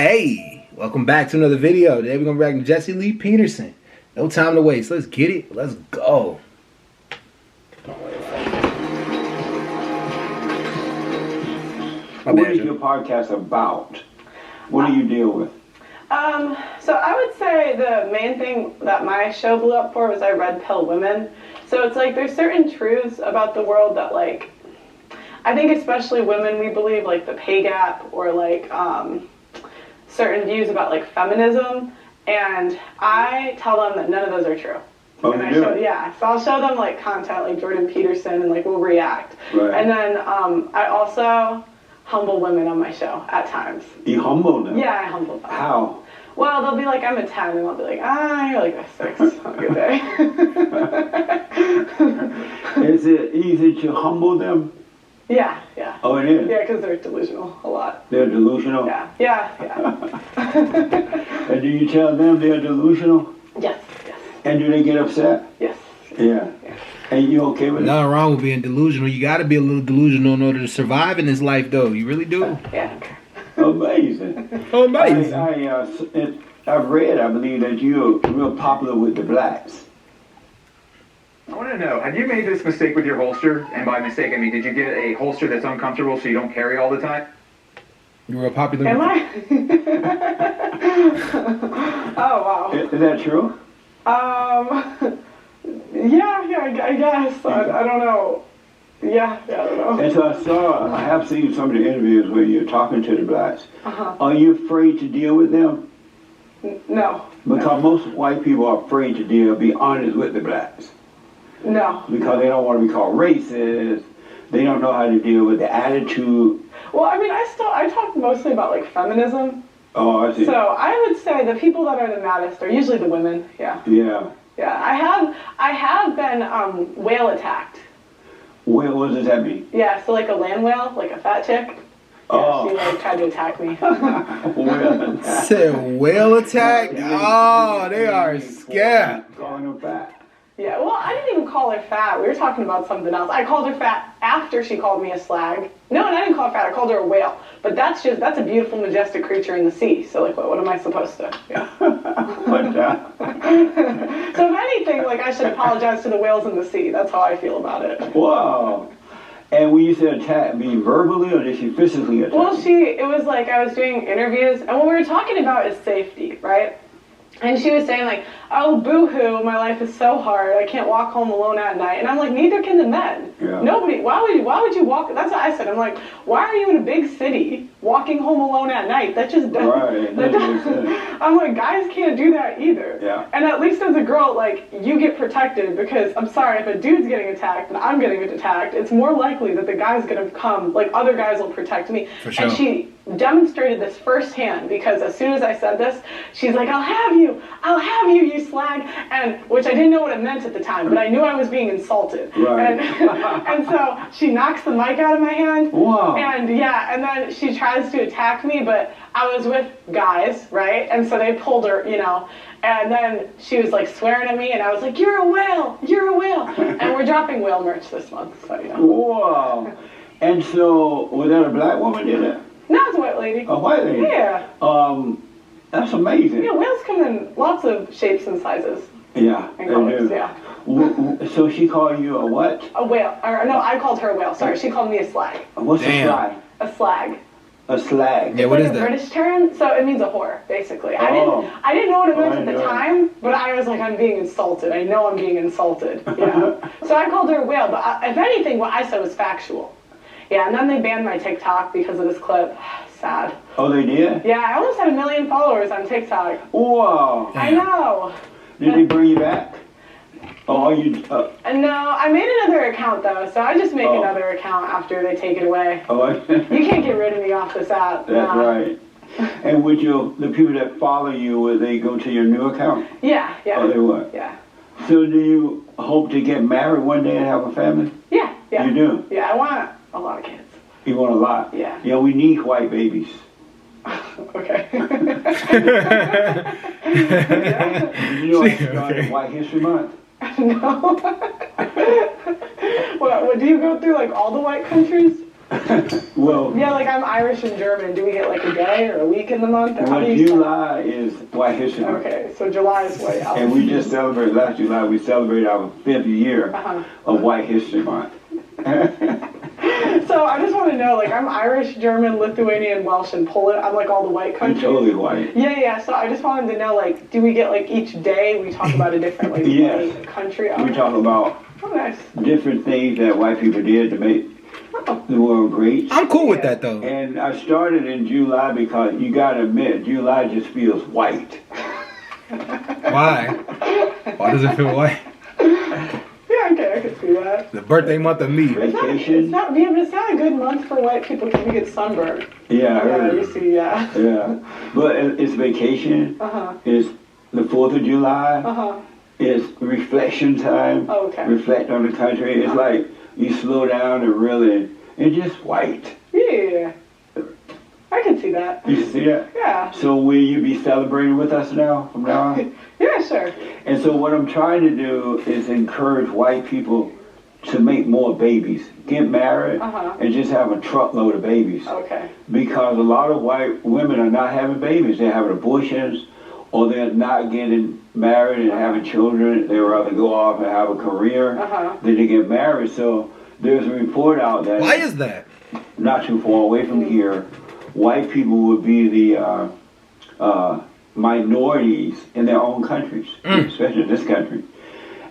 Hey, welcome back to another video. Today we're gonna react to Jesse Lee Peterson. No time to waste. Let's get it. Let's go. What is your podcast about? What do you deal with? So I would say the main thing that my show blew up for was I red pill women. So it's like there's certain truths about the world that like I think especially women we believe like the pay gap or like certain views about like feminism, and I tell them that none of those are true. Oh, and you do? So I'll show them like content like Jordan Peterson and like we'll react. Right. And then I also humble women on my show at times. You humble them? Yeah, I humble them. How? Well, they'll be like, I'm a 10, and I'll be like, you're like a 6 on a good day. Is it easy to humble them? Yeah. Oh, it is? Yeah, because they're delusional a lot. They're delusional? Yeah. And do you tell them they're delusional? Yes. And do they get upset? Yes. Yeah. And you okay with it? Nothing wrong with being delusional. You gotta be a little delusional in order to survive in this life, though. You really do. Yeah. Amazing. Amazing. I've read, I believe, that you're real popular with the blacks. I want to know, have you made this mistake with your holster? And by mistake, I mean, did you get a holster that's uncomfortable so you don't carry all the time? You were a popular. Am I? Oh, wow. Is that true? Yeah, I guess. I don't know. Yeah, I don't know. And so I have seen some of the interviews where you're talking to the blacks. Uh-huh. Are you afraid to deal with them? No. Because most white people are afraid to be honest with the blacks. No. Because they don't want to be called racist. They don't know how to deal with the attitude. Well, I mean, I talk mostly about like feminism. Oh, I see. So I would say the people that are the maddest are usually the women. Yeah. Yeah. I have been whale attacked. What does that mean? Yeah. So like a land whale, like a fat chick. Yeah, Oh. she like tried to attack me. Well, Said whale attack? Oh, they are scared. Calling them fat. Yeah. Well, I didn't even call her fat. We were talking about something else. I called her fat after she called me a slag. No, and I didn't call her fat. I called her a whale. But that's a beautiful, majestic creature in the sea. So like, what am I supposed to? Yeah. But, So if anything, like I should apologize to the whales in the sea. That's how I feel about it. wow. And when you say attack, mean verbally or did she physically attack? Well, it was like I was doing interviews, and what we were talking about is safety, right? And she was saying like, oh, boo-hoo, my life is so hard. I can't walk home alone at night. And I'm like, neither can the men. Yeah. Nobody, why would you walk? That's what I said. I'm like, why are you in a big city walking home alone at night? That just doesn't. Right. That makes sense. I'm like, guys can't do that either. Yeah. And at least as a girl, like, you get protected because, I'm sorry, if a dude's getting attacked and I'm getting attacked, it's more likely that the guy's gonna come, like, other guys will protect me. For sure. And she demonstrated this firsthand because as soon as I said this, she's like, I'll have you, you slag. And, which I didn't know what it meant at the time, but I knew I was being insulted. Right. And so she knocks the mic out of my hand. Wow. And and then she tries to attack me, but I was with guys, right? And so they pulled her, and then she was like swearing at me, and I was like, you're a whale. And we're dropping whale merch this month, so Wow. And so, was that a black woman did that? No, it's a white lady. A white lady? Yeah. That's amazing. Yeah, whales come in lots of shapes and sizes. Yeah, And they colors, do. yeah. So she called you a what? A whale. Or no, I called her a whale. Sorry, she called me a slag. What's Damn. a fly? A slag. A slag. Yeah, what It's is like a that? British term, so it means a whore, basically. Oh. I didn't know what it meant I at the know. time, but I was like, I'm being insulted. I know I'm being insulted. Yeah. So I called her a whale, but if anything, what I said was factual. Yeah, and then they banned my TikTok because of this clip. Sad. Oh, they did? Yeah, I almost had 1 million followers on TikTok. Wow. I know. Did they bring you back? Oh, you? No, I made another account though, so I just make Oh. another account after they take it away. Oh, You can't get rid of me off this app. that's Nah. right. And would the people that follow you, would they go to your new account? Yeah. Oh, they would. Yeah. So do you hope to get married one day and have a family? Yeah. You do? Yeah, I want a lot of kids. You want a lot? Yeah. Yeah, we need white babies. Okay. You know, I started White History Month. No. What, do you go through like all the white countries? Well, Yeah, like I'm Irish and German. Do we get like a day or a week in the month? Or how well, do you July is White History Month. Okay, so July is White. And we just celebrated, last July, we celebrated our 5th year of White History Month. So I just want to know, like, I'm Irish, German, Lithuanian, Welsh, and Polish. I'm like all the white countries. You're totally white. Yeah. So I just wanted to know, like, do we get like each day we talk about a different like Yes. white country? We talk about nice. different things that white people did to make the world great. I'm cool with that though. And I started in July because you gotta admit, July just feels white. Why? Why does it feel white? Yeah, okay, I could see that. The birthday month of me. Vacation. It's not a good month for white people because we get sunburned. Yeah, I heard. You see, yeah. Yeah, but it's vacation. It's the 4th of July. It's reflection time. Oh, okay. Reflect on the country. It's like you slow down and really, it's just white. Yeah. I can see that. You see that? Yeah. So will you be celebrating with us now, from now on? Yeah, sure. And so what I'm trying to do is encourage white people to make more babies, get married, and just have a truckload of babies. Okay. Because a lot of white women are not having babies. They're having abortions, or they're not getting married and having children. They rather go off and have a career than to get married. So there's a report out that Why is that? not too far away from here, white people would be the minorities in their own countries, especially in this country.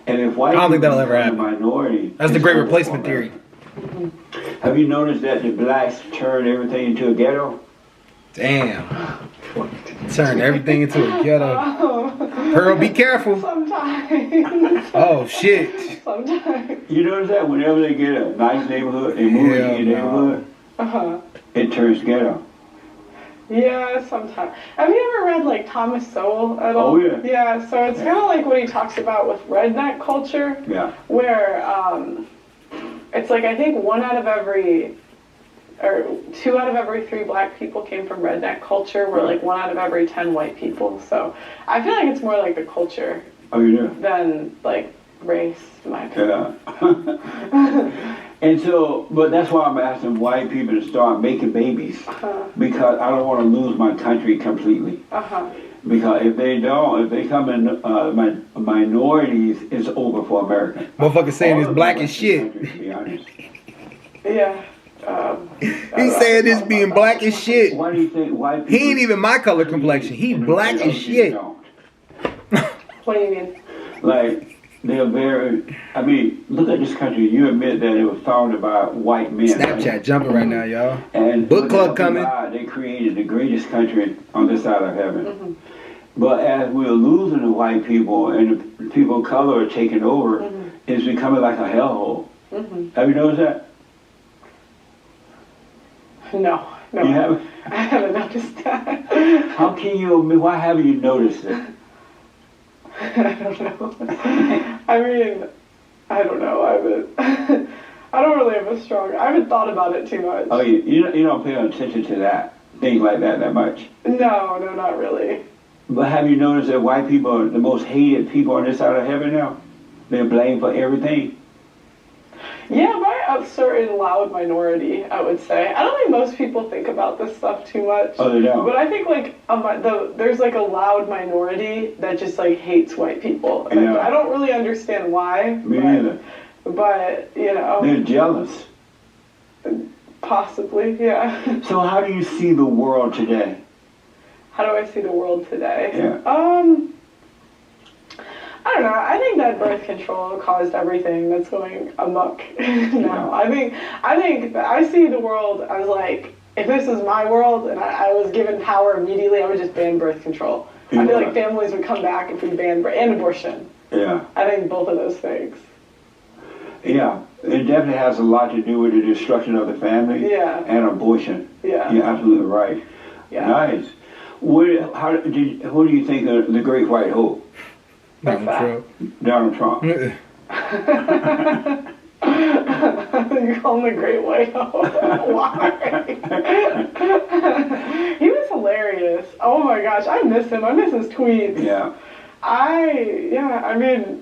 And if white I don't think people that'll ever become a happen. minority, That's the it's great over replacement for theory. America. Have you noticed that the blacks turned everything into a ghetto? Damn. Turn everything into a ghetto. Oh. Pearl, be careful. Sometimes. Oh shit. Sometimes. You notice that whenever they get a nice neighborhood, they move Hell into your no. neighborhood, it turns ghetto. Yeah, sometimes. Have you ever read like Thomas Sowell at all? Oh, yeah. Yeah, so it's kind of like what he talks about with redneck culture, Yeah. where it's like I think 2 out of every 3 black people came from redneck culture, where like 1 out of every 10 white people. So I feel like it's more like the culture Oh, you do? than like race, in my opinion. Yeah. And so, but that's why I'm asking white people to start making babies, because I don't want to lose my country completely. Because if they don't, if they come in minorities, it's over for America. Motherfucker saying All it's of black the as shit. countries, to be honest. Yeah. He saying this being black as shit. Why do you think white people? He ain't even my color complexion. He black as shit. What do you mean? Like, they're very, I mean, look at this country. You admit that it was founded by white men. Snapchat right? jumping right now, y'all. And Book look club at coming. God, they created the greatest country on this side of heaven. But as we're losing the white people and the people of color are taking over, it's becoming like a hellhole. Have you noticed that? No. You haven't? I haven't noticed that. How can you, why haven't you noticed it? I don't know. I mean, I don't know. I don't really have a strong. I haven't thought about it too much. Oh, you don't pay attention to that, things like that much. No, not really. But have you noticed that white people are the most hated people on this side of heaven now? They're blamed for everything. Yeah, by a certain loud minority, I would say. I don't think most people think about this stuff too much. Oh, they don't? But I think like there's like a loud minority that just like hates white people. And Yeah. I don't really understand why. Me neither. But you know, They're jealous. possibly, yeah. So how do you see the world today? How do I see the world today? Yeah. I don't know. I think that birth control caused everything that's going amok now. I think that I see the world as like, if this is my world and I was given power immediately, I would just ban birth control. I feel like families would come back if we banned and abortion. Yeah. I think both of those things. Yeah. It definitely has a lot to do with the destruction of the family and abortion. Yeah. You're absolutely right. Yeah. Nice. What do you think of the Great White Hope? Donald Trump. Donald Trump. You call him the Great White Hope. Why? He was hilarious. Oh my gosh, I miss him. I miss his tweets. Yeah. I mean,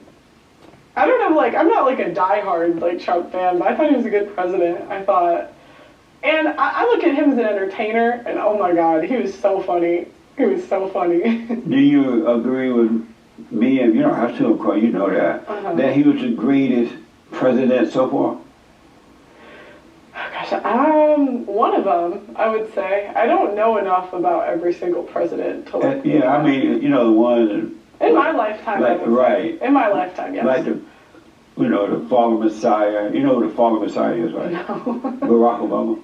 I don't know, like, I'm not like a diehard like Trump fan, but I thought he was a good president. I thought, And I look at him as an entertainer, and oh my God, he was so funny. He was so funny. Do you agree with me? And you don't have to, of course, you know that. That he was the greatest president so far? Gosh, one of them, I would say. I don't know enough about every single president to like. Yeah, I mean, you know, the one. In my lifetime, like, right. In my lifetime, yes. Like the, you know, the fallen Messiah. You know who the fallen Messiah is, right? No. Barack Obama.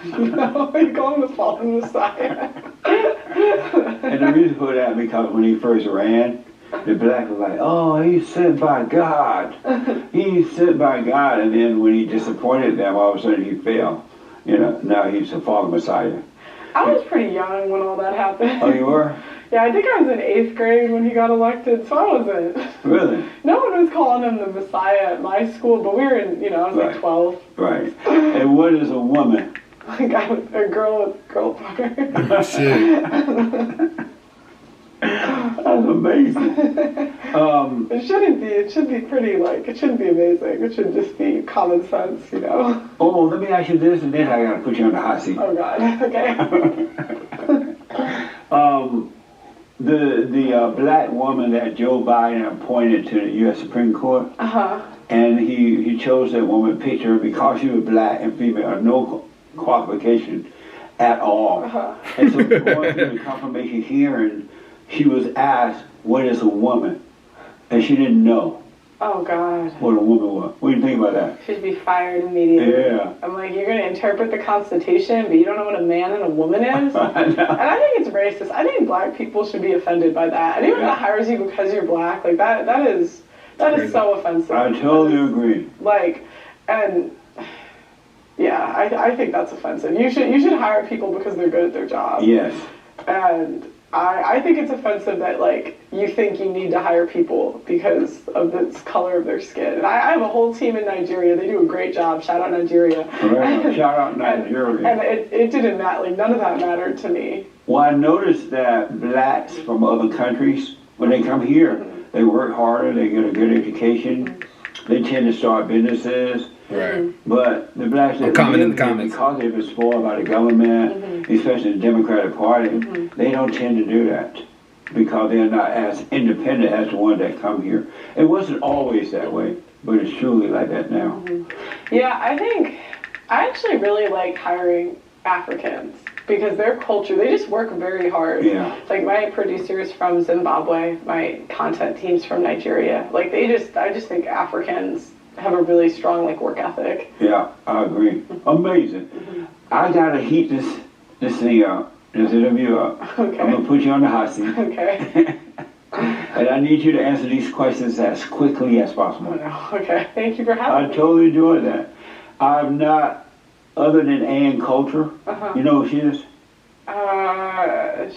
No, you call him the fallen Messiah. And the reason for that, because when he first ran, the black was like, oh, he's sent by God. He's sent by God. And then when he disappointed them, all of a sudden he fell. You know, now he's the fallen Messiah. I was pretty young when all that happened. Oh, you were? Yeah, I think I was in 8th grade when he got elected, so I wasn't. Really? No one was calling him the Messiah at my school, but we were in, you know, I was like 12. Right. And what is a woman? Like a girl with girl power. Oh, shit. That's amazing. It should be pretty, like, it shouldn't be amazing. It should just be common sense, you know? Oh, let me ask you this, and then I gotta put you on the hot seat. Oh, God. Okay. The black woman that Joe Biden appointed to the U.S. Supreme Court, and he chose that woman, picked her because she was black and female, no qualification at all. And so going through the confirmation hearing, she was asked, what is a woman? And she didn't know. Oh, God. What a woman was. What do you think about that? Should be fired immediately. Yeah. I'm like, you're going to interpret the Constitution, but you don't know what a man and a woman is? And I think it's racist. I think black people should be offended by that. Anyone that hires you because you're black, like, that is so offensive. I totally agree. Like, and yeah, I think that's offensive. You should hire people because they're good at their job. Yes. And I think it's offensive that, like, you think you need to hire people because of the color of their skin. And I have a whole team in Nigeria. They do a great job. Shout out Nigeria. Right. Shout out Nigeria. And it didn't matter. Like, none of that mattered to me. Well, I noticed that blacks from other countries, when they come here, they work harder, they get a good education, they tend to start businesses. Right. But the blacks that comment in live the here, comments. because they've been spoiled by the government, especially the Democratic Party, they don't tend to do that because they're not as independent as the ones that come here. It wasn't always that way, but it's truly like that now. Yeah, I actually really like hiring Africans because their culture, they just work very hard. Yeah. Like, my producer is from Zimbabwe, my content team's from Nigeria. Like, I just think Africans have a really strong, like, work ethic. Yeah, I agree. Amazing. I gotta heat this thing up, this interview up. Okay. I'm gonna put you on the hot seat. Okay. And I need you to answer these questions as quickly as possible. Oh, no. Okay. Thank you for having I me. totally enjoy that. I'm not, other than Ann Coulter, you know who she is?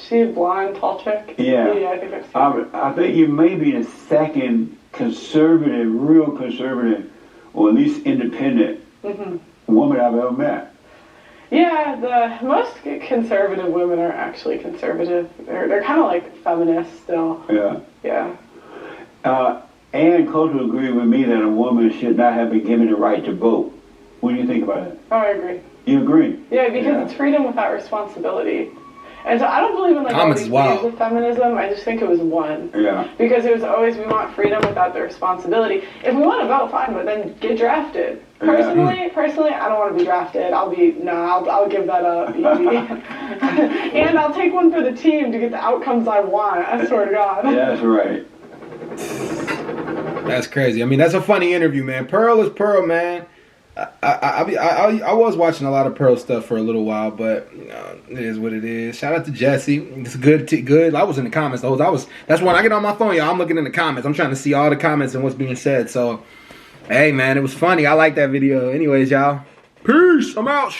She blonde, tall chick? Yeah. Yeah, I think I've seen her. I think you may be the second conservative, real conservative, or at least independent woman I've ever met. Yeah, the most conservative women are actually conservative. They're kind of like feminists still. Yeah. Yeah. Ann Coulter agreed with me that a woman should not have been given the right to vote. What do you think about it? Oh, I agree. You agree? Yeah, because it's freedom without responsibility. And so I don't believe in, like, all these views of feminism. I just think it was one. Yeah. Because it was always, we want freedom without the responsibility. If we want to vote, fine, but then get drafted. Personally, I don't want to be drafted. I'll give that up easy. And I'll take one for the team to get the outcomes I want. I swear to God. That's right. That's crazy. I mean, that's a funny interview, man. Pearl is Pearl, man. I was watching a lot of Pearl stuff for a little while, but it is what it is. Shout out to Jesse. It's good. I was in the comments. That's when I get on my phone, y'all. I'm looking in the comments. I'm trying to see all the comments and what's being said. So, hey, man, it was funny. I like that video. Anyways, y'all. Peace. I'm out.